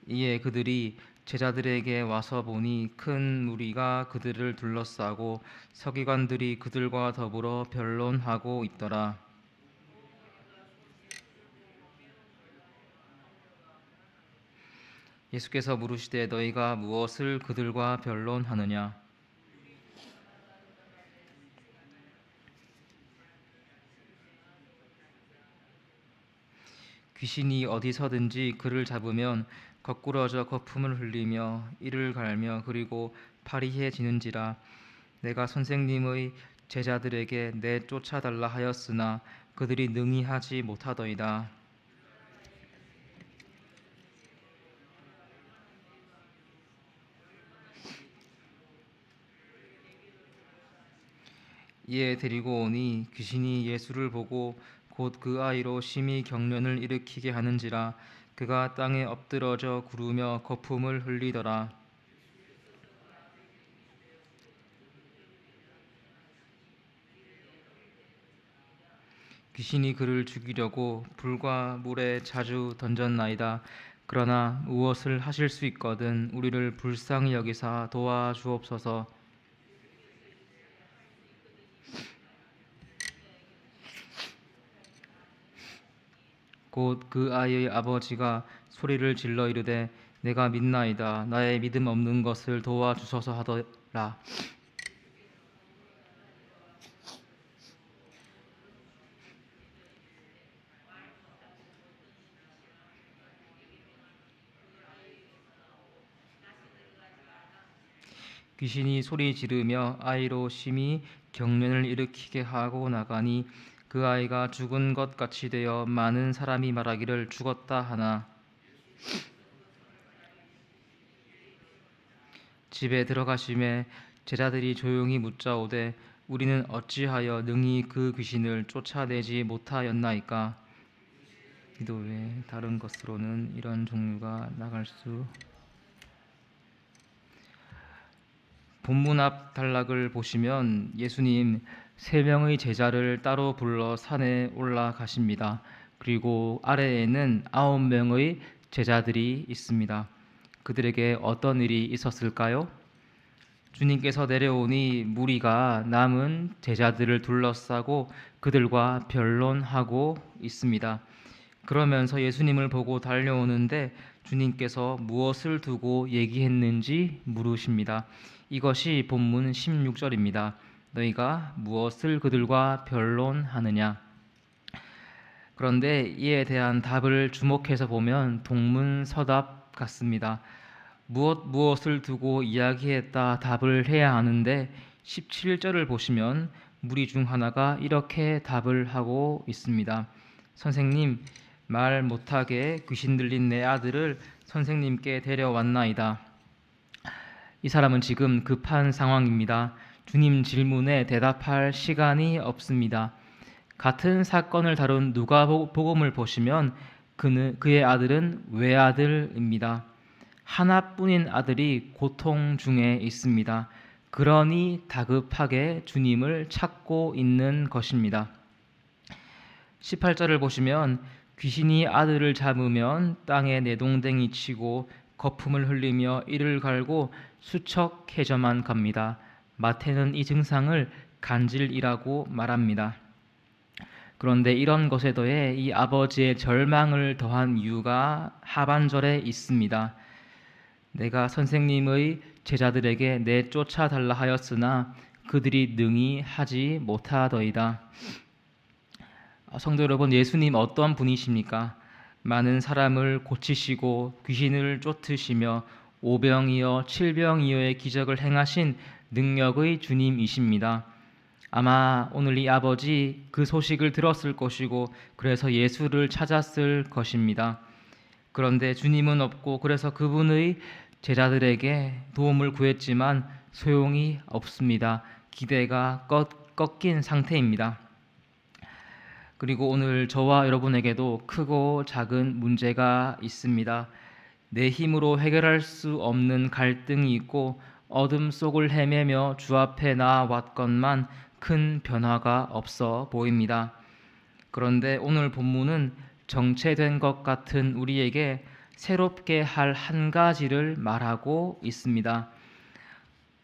이에 그들이 제자들에게 와서 보니 큰 무리가 그들을 둘러싸고 서기관들이 그들과 더불어 변론하고 있더라. 예수께서 물으시되 너희가 무엇을 그들과 변론하느냐? 귀신이 어디서든지 그를 잡으면 거꾸러져 거품을 흘리며 이를 갈며 그리고 파리해지는지라. 내가 선생님의 제자들에게 내쫓아달라 하였으나 그들이 능히 하지 못하더이다. 이에 데리고 오니 귀신이 예수를 보고 곧 그 아이로 심히 경련을 일으키게 하는지라. 그가 땅에 엎드러져 구르며 거품을 흘리더라. 귀신이 그를 죽이려고 불과 물에 자주 던졌나이다. 그러나 무엇을 하실 수 있거든 우리를 불쌍히 여기사 도와주옵소서. 곧 그 아이의 아버지가 소리를 질러 이르되 내가 믿나이다. 나의 믿음 없는 것을 도와주소서 하더라. 귀신이 소리 지르며 아이로 심히 경련을 일으키게 하고 나가니 그 아이가 죽은 것 같이 되어 많은 사람이 말하기를 죽었다 하나. 집에 들어가심에 제자들이 조용히 묻자오되 우리는 어찌하여 능히 그 귀신을 쫓아내지 못하였나이까? 기도 외에 다른 것으로는 이런 종류가 나갈 수. 본문 앞 단락을 보시면 예수님 세 명의 제자를 따로 불러 산에 올라가십니다. 그리고 아래에는 9명의 제자들이 있습니다. 그들에게 어떤 일이 있었을까요? 주님께서 내려오니 무리가 남은 제자들을 둘러싸고 그들과 변론하고 있습니다. 그러면서 예수님을 보고 달려오는데 주님께서 무엇을 두고 얘기했는지 물으십니다. 이것이 본문 16절입니다. 너희가 무엇을 그들과 변론하느냐? 그런데 이에 대한 답을 주목해서 보면 동문서답 같습니다. 무엇을 두고 이야기했다 답을 해야 하는데 17절을 보시면 무리 중 하나가 이렇게 답을 하고 있습니다. 선생님, 말 못하게 귀신 들린 내 아들을 선생님께 데려왔나이다. 이 사람은 지금 급한 상황입니다. 주님 질문에 대답할 시간이 없습니다. 같은 사건을 다룬 누가복음을 보시면 그의 아들은 외아들입니다. 하나뿐인 아들이 고통 중에 있습니다. 그러니 다급하게 주님을 찾고 있는 것입니다. 18절을 보시면 귀신이 아들을 잡으면 땅에 내동댕이 치고 거품을 흘리며 이를 갈고 수척해져만 갑니다. 마태는 이 증상을 간질이라고 말합니다. 그런데 이런 것에 더해 이 아버지의 절망을 더한 이유가 하반절에 있습니다. 내가 선생님의 제자들에게 내쫓아 달라 하였으나 그들이 능히 하지 못하더이다. 성도 여러분, 예수님 어떤 분이십니까? 많은 사람을 고치시고 귀신을 쫓으시며 오병이어 칠병이어의 기적을 행하신 능력의 주님이십니다. 아마 오늘 이 아버지 그 소식을 들었을 것이고 그래서 예수를 찾았을 것입니다. 그런데 주님은 없고 그래서 그분의 제자들에게 도움을 구했지만 소용이 없습니다. 기대가 꺾인 상태입니다. 그리고 오늘 저와 여러분에게도 크고 작은 문제가 있습니다. 내 힘으로 해결할 수 없는 갈등이 있고 어둠 속을 헤매며 주 앞에 나아왔건만 큰 변화가 없어 보입니다. 그런데 오늘 본문은 정체된 것 같은 우리에게 새롭게 할 한 가지를 말하고 있습니다.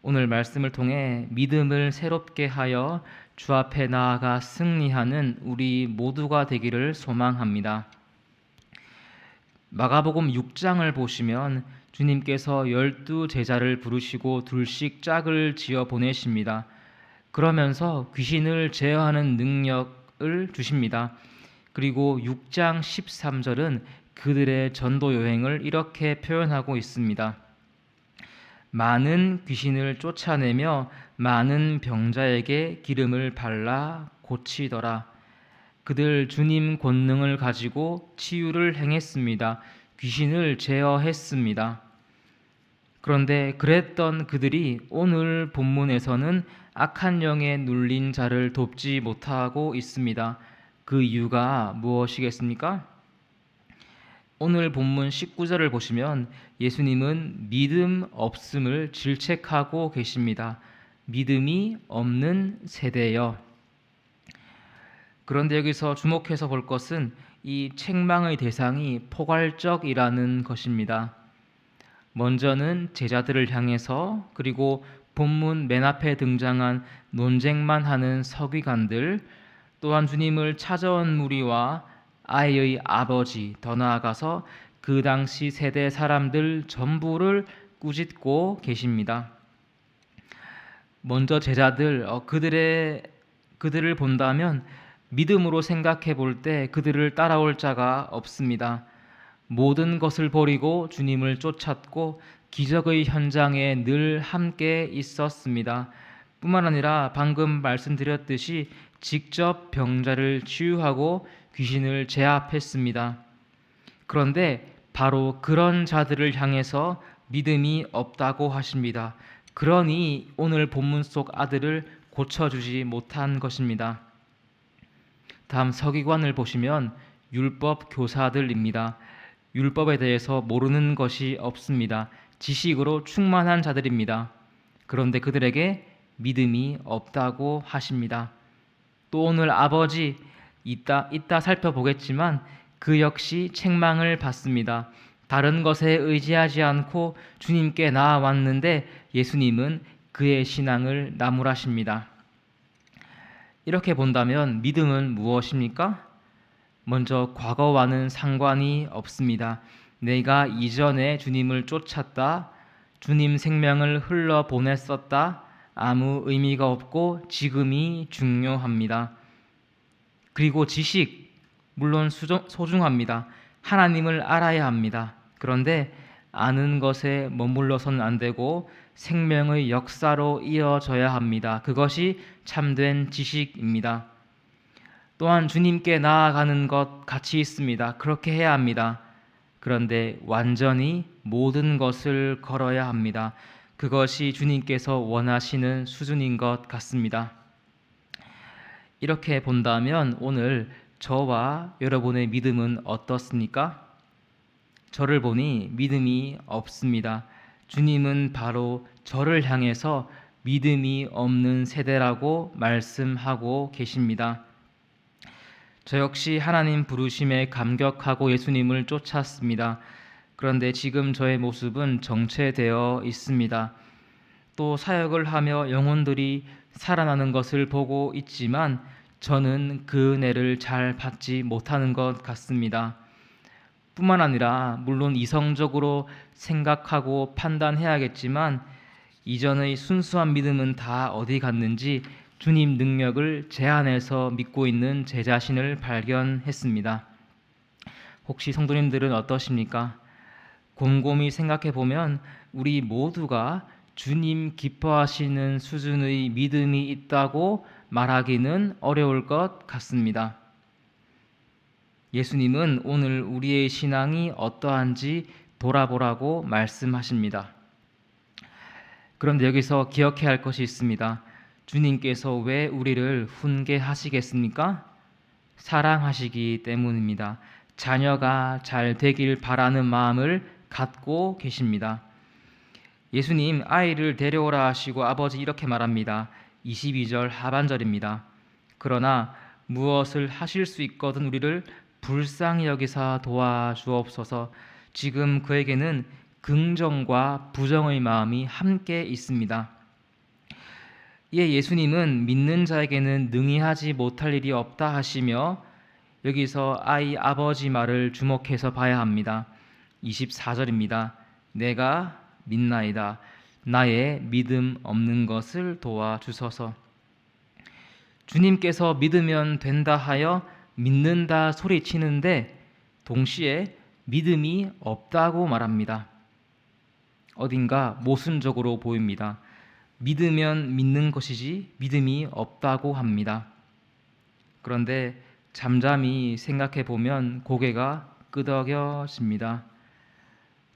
오늘 말씀을 통해 믿음을 새롭게 하여 주 앞에 나아가 승리하는 우리 모두가 되기를 소망합니다. 마가복음 6장을 보시면 주님께서 12 제자를 부르시고 둘씩 짝을 지어 보내십니다. 그러면서 귀신을 제어하는 능력을 주십니다. 그리고 6장 13절은 그들의 전도 여행을 이렇게 표현하고 있습니다. 많은 귀신을 쫓아내며 많은 병자에게 기름을 발라 고치더라. 그들 주님 권능을 가지고 치유를 행했습니다. 귀신을 제어했습니다. 그런데 그랬던 그들이 오늘 본문에서는 악한 영에 눌린 자를 돕지 못하고 있습니다. 그 이유가 무엇이겠습니까? 오늘 본문 19절을 보시면 예수님은 믿음 없음을 질책하고 계십니다. 믿음이 없는 세대여. 그런데 여기서 주목해서 볼 것은 이 책망의 대상이 포괄적이라는 것입니다. 먼저는 제자들을 향해서, 그리고 본문 맨 앞에 등장한 논쟁만 하는 서기관들, 또한 주님을 찾아온 무리와 아이의 아버지, 더 나아가서 그 당시 세대 사람들 전부를 꾸짖고 계십니다. 먼저 제자들, 그들을 본다면 믿음으로 생각해 볼 때 그들을 따라올 자가 없습니다. 모든 것을 버리고 주님을 쫓았고 기적의 현장에 늘 함께 있었습니다. 뿐만 아니라 방금 말씀드렸듯이 직접 병자를 치유하고 귀신을 제압했습니다. 그런데 바로 그런 자들을 향해서 믿음이 없다고 하십니다. 그러니 오늘 본문 속 아들을 고쳐주지 못한 것입니다. 다음 서기관을 보시면 율법 교사들입니다. 율법에 대해서 모르는 것이 없습니다. 지식으로 충만한 자들입니다. 그런데 그들에게 믿음이 없다고 하십니다. 또 오늘 아버지, 이따 살펴보겠지만 그 역시 책망을 받습니다. 다른 것에 의지하지 않고 주님께 나아왔는데 예수님은 그의 신앙을 나무라십니다. 이렇게 본다면 믿음은 무엇입니까? 먼저 과거와는 상관이 없습니다. 내가 이전에 주님을 쫓았다, 주님 생명을 흘러보냈었다, 아무 의미가 없고 지금이 중요합니다. 그리고 지식, 물론 소중합니다. 하나님을 알아야 합니다. 그런데 아는 것에 머물러서는 안 되고 생명의 역사로 이어져야 합니다. 그것이 참된 지식입니다. 또한 주님께 나아가는 것 같이 있습니다. 그렇게 해야 합니다. 그런데 완전히 모든 것을 걸어야 합니다. 그것이 주님께서 원하시는 수준인 것 같습니다. 이렇게 본다면 오늘 저와 여러분의 믿음은 어떻습니까? 저를 보니 믿음이 없습니다. 주님은 바로 저를 향해서 믿음이 없는 세대라고 말씀하고 계십니다. 저 역시 하나님 부르심에 감격하고 예수님을 쫓았습니다. 그런데 지금 저의 모습은 정체되어 있습니다. 또 사역을 하며 영혼들이 살아나는 것을 보고 있지만 저는 그 은혜를 잘 받지 못하는 것 같습니다. 뿐만 아니라 물론 이성적으로 생각하고 판단해야겠지만 이전의 순수한 믿음은 다 어디 갔는지 주님 능력을 제 안에서 믿고 있는 제 자신을 발견했습니다. 혹시 성도님들은 어떠십니까? 곰곰이 생각해 보면 우리 모두가 주님 기뻐하시는 수준의 믿음이 있다고 말하기는 어려울 것 같습니다. 예수님은 오늘 우리의 신앙이 어떠한지 돌아보라고 말씀하십니다. 그런데 여기서 기억해야 할 것이 있습니다. 주님께서 왜 우리를 훈계하시겠습니까? 사랑하시기 때문입니다. 자녀가 잘 되길 바라는 마음을 갖고 계십니다. 예수님 아이를 데려오라 하시고 아버지 이렇게 말합니다. 22절 하반절입니다. 그러나 무엇을 하실 수 있거든 우리를 불쌍히 여기사 도와주옵소서. 지금 그에게는 긍정과 부정의 마음이 함께 있습니다. 이에 예수님은 믿는 자에게는 능히 하지 못할 일이 없다 하시며 여기서 아이 아버지 말을 주목해서 봐야 합니다. 24절입니다. 내가 믿나이다. 나의 믿음 없는 것을 도와주소서. 주님께서 믿으면 된다 하여 믿는다 소리치는데 동시에 믿음이 없다고 말합니다. 어딘가 모순적으로 보입니다. 믿으면 믿는 것이지 믿음이 없다고 합니다. 그런데 잠잠히 생각해 보면 고개가 끄덕여집니다.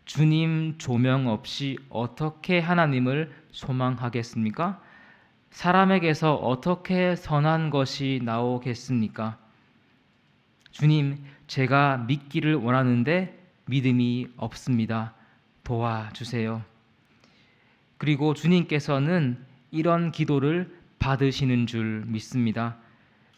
주님 조명 없이 어떻게 하나님을 소망하겠습니까? 사람에게서 어떻게 선한 것이 나오겠습니까? 주님, 제가 믿기를 원하는데 믿음이 없습니다. 도와주세요. 그리고 주님께서는 이런 기도를 받으시는 줄 믿습니다.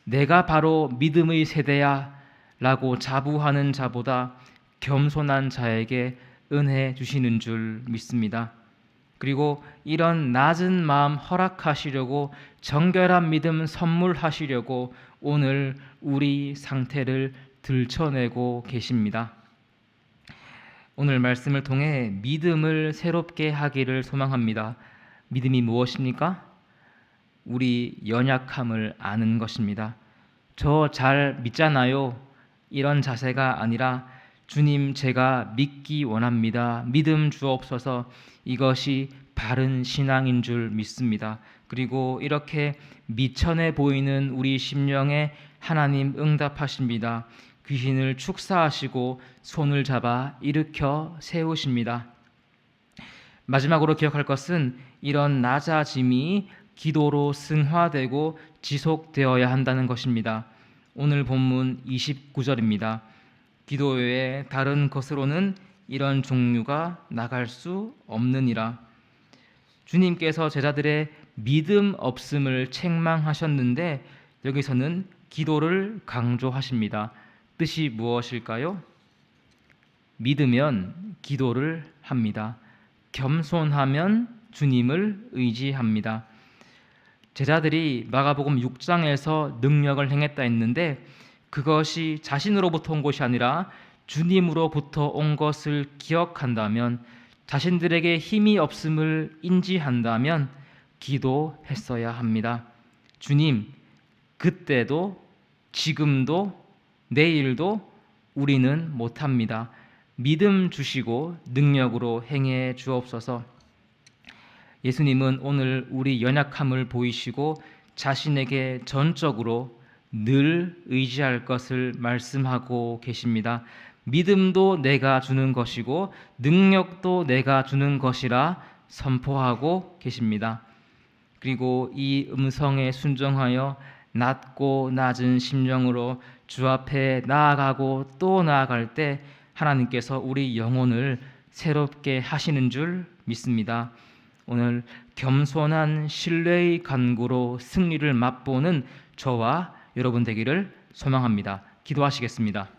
내가 바로 믿음의 세대야 라고 자부하는 자보다 겸손한 자에게 은혜 주시는 줄 믿습니다. 그리고 이런 낮은 마음 허락하시려고 정결한 믿음 선물하시려고 오늘 우리 상태를 들춰내고 계십니다. 오늘 말씀을 통해 믿음을 새롭게 하기를 소망합니다. 믿음이 무엇입니까? 우리 연약함을 아는 것입니다. 저 잘 믿잖아요. 이런 자세가 아니라 주님, 제가 믿기 원합니다. 믿음 주옵소서. 이것이 바른 신앙인 줄 믿습니다. 그리고 이렇게 미천해 보이는 우리 심령에 하나님 응답하십니다. 귀신을 축사하시고 손을 잡아 일으켜 세우십니다. 마지막으로 기억할 것은 이런 낮아짐이 기도로 승화되고 지속되어야 한다는 것입니다. 오늘 본문 29절입니다. 기도 외에 다른 것으로는 이런 종류가 나갈 수 없느니라. 주님께서 제자들의 믿음 없음을 책망하셨는데 여기서는 기도를 강조하십니다. 뜻이 무엇일까요? 믿으면 기도를 합니다. 겸손하면 주님을 의지합니다. 제자들이 마가복음 6장에서 능력을 행했다 했는데 그것이 자신으로부터 온 것이 아니라 주님으로부터 온 것을 기억한다면, 자신들에게 힘이 없음을 인지한다면 기도했어야 합니다. 주님, 그때도 지금도 내일도 우리는 못합니다. 믿음 주시고 능력으로 행해 주옵소서. 예수님은 오늘 우리 연약함을 보이시고 자신에게 전적으로 늘 의지할 것을 말씀하고 계십니다. 믿음도 내가 주는 것이고 능력도 내가 주는 것이라 선포하고 계십니다. 그리고 이 음성에 순종하여 낮고 낮은 심령으로 주 앞에 나아가고 또 나아갈 때 하나님께서 우리 영혼을 새롭게 하시는 줄 믿습니다. 오늘 겸손한 신뢰의 간구로 승리를 맛보는 저와 여러분 되기를 소망합니다. 기도하시겠습니다.